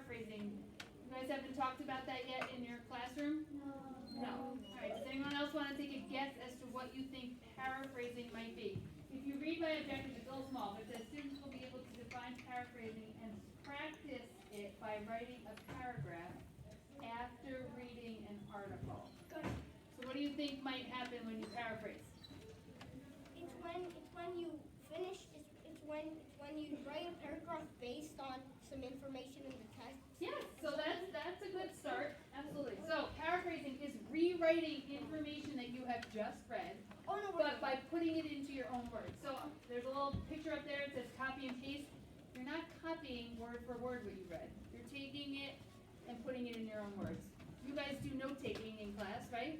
paraphrasing. You guys haven't talked about that yet in your classroom? No. All right, does anyone else want to take a guess as to what you think paraphrasing might be? If you read my objective, it's a little small, but it says students will be able to define paraphrasing and practice it by writing a paragraph after reading an article. So what do you think might happen when you paraphrase? It's when you finish. It's when you write a paragraph based on some information in the text. Yes, so that's a good start. Absolutely. So paraphrasing is rewriting information that you have just read, but by putting it into your own words. So there's a little picture up there. It says copy and paste. You're not copying word for word what you read. You're taking it and putting it in your own words. You guys do note taking in class, right?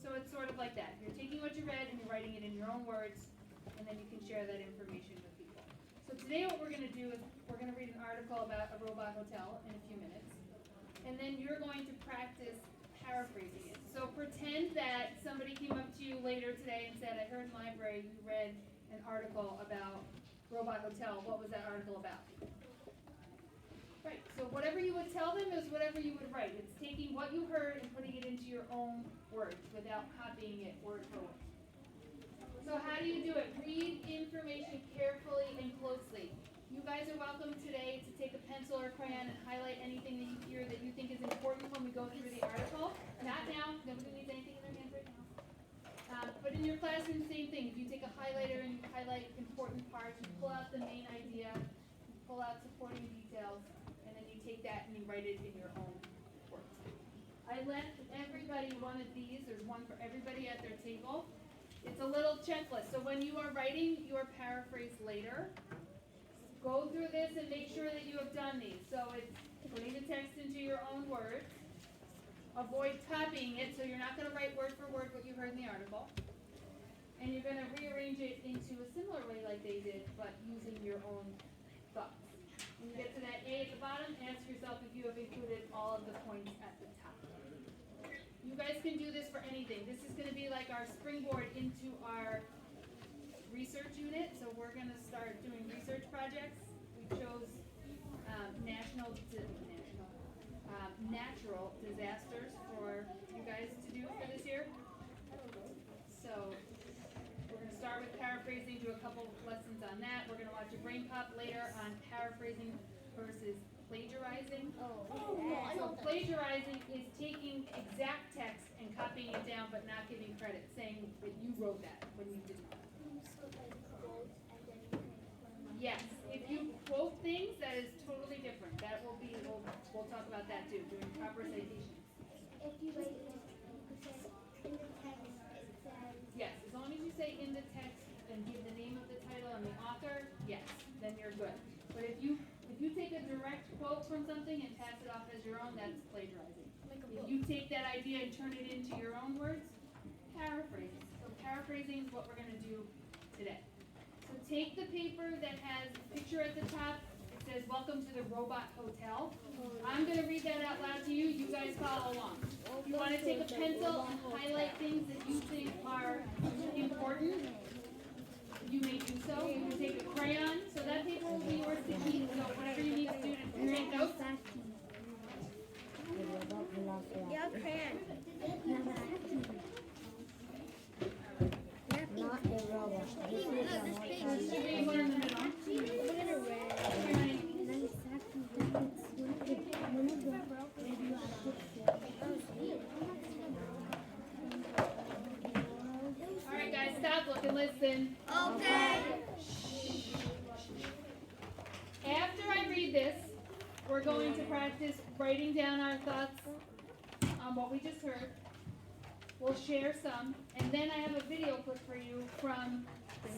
So it's sort of like that. You're taking what you read and you're writing it in your own words, and then you can share that information with people. So today what we're going to do is we're going to read an article about a robot hotel in a few minutes, and then you're going to practice paraphrasing it. So pretend that somebody came up to you later today and said, I heard in the library you read an article about Robot Hotel. What was that article about? Right, so whatever you would tell them is whatever you would write. It's taking what you heard and putting it into your own words without copying it word for word. So how do you do it? Read information carefully and closely. You guys are welcome today to take a pencil or crayon and highlight anything that you hear that you think is important when we go through the article. Not now, nobody needs anything in their hand right now. But in your classroom, same thing. If you take a highlighter and you highlight important parts, you pull out the main idea, you pull out supporting details, and then you take that and you write it in your own words. I left everybody one of these. There's one for everybody at their table. It's a little checklist. So when you are writing your paraphrase later, go through this and make sure that you have done these. So it's putting the text into your own words. Avoid copying it, so you're not going to write word for word what you heard in the article. And you're going to rearrange it into a similar way like they did, but using your own thoughts. When you get to that A at the bottom, ask yourself if you have included all of the points at the top. You guys can do this for anything. This is going to be like our springboard into our research unit. So we're going to start doing research projects. We chose natural disasters for you guys to do for this year. So we're going to start with paraphrasing, do a couple lessons on that. We're going to watch a brain pop later on paraphrasing versus plagiarizing. So plagiarizing is taking exact text and copying it down but not giving credit, saying that you wrote that when you didn't. Yes, if you quote things, that is totally different. That will be, we'll talk about that too, doing proper citations. If you write in the text, it says... Yes, as long as you say in the text and give the name of the title and the author, yes, then you're good. But if you take a direct quote from something and pass it off as your own, that's plagiarizing. If you take that idea and turn it into your own words, paraphrasing. So paraphrasing is what we're going to do today. So take the paper that has a picture at the top. It says, welcome to the Robot Hotel. I'm going to read that out loud to you. You guys follow along. If you want to take a pencil and highlight things that you think are important, you may do so. You can take a crayon. So that paper will be yours to keep. So whatever you need to do to take notes. Yeah, crayon. Not the robot. This is a Three more in the middle. All right, guys, stop, look, and listen. Okay. After I read this, we're going to practice writing down our thoughts on what we just heard. We'll share some, and then I have a video clip for you from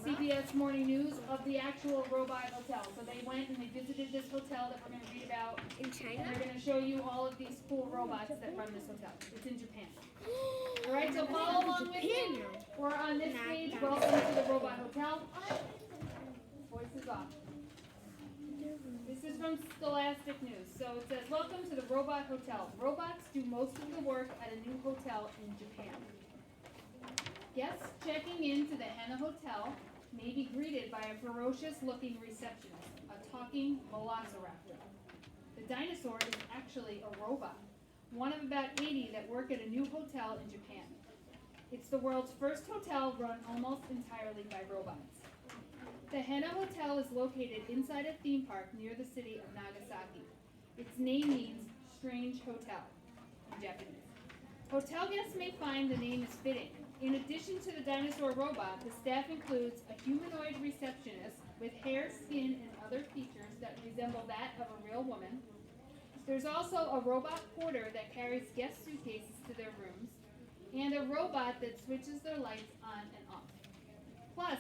CBS Morning News of the actual robot hotel. So they went and they visited this hotel that we're going to read about. In China? And they're going to show you all of these cool robots that run this hotel. It's in Japan. All right, so follow along with me. We're on this page. Welcome to the robot hotel. Voice is off. This is from Scholastic News. So it says, welcome to the Robot Hotel. Robots do most of the work at a new hotel in Japan. Guests checking into the Hana Hotel may be greeted by a ferocious-looking receptionist, a talking velociraptor. The dinosaur is actually a robot, one of about 80 that work at a new hotel in Japan. It's the world's first hotel run almost entirely by robots. The Hena Hotel is located inside a theme park near the city of Nagasaki. Its name means strange hotel in Japanese. Hotel guests may find the name is fitting. In addition to the dinosaur robot, the staff includes a humanoid receptionist with hair, skin, and other features that resemble that of a real woman. There's also a robot porter that carries guest suitcases to their rooms, and a robot that switches their lights on and off. Plus,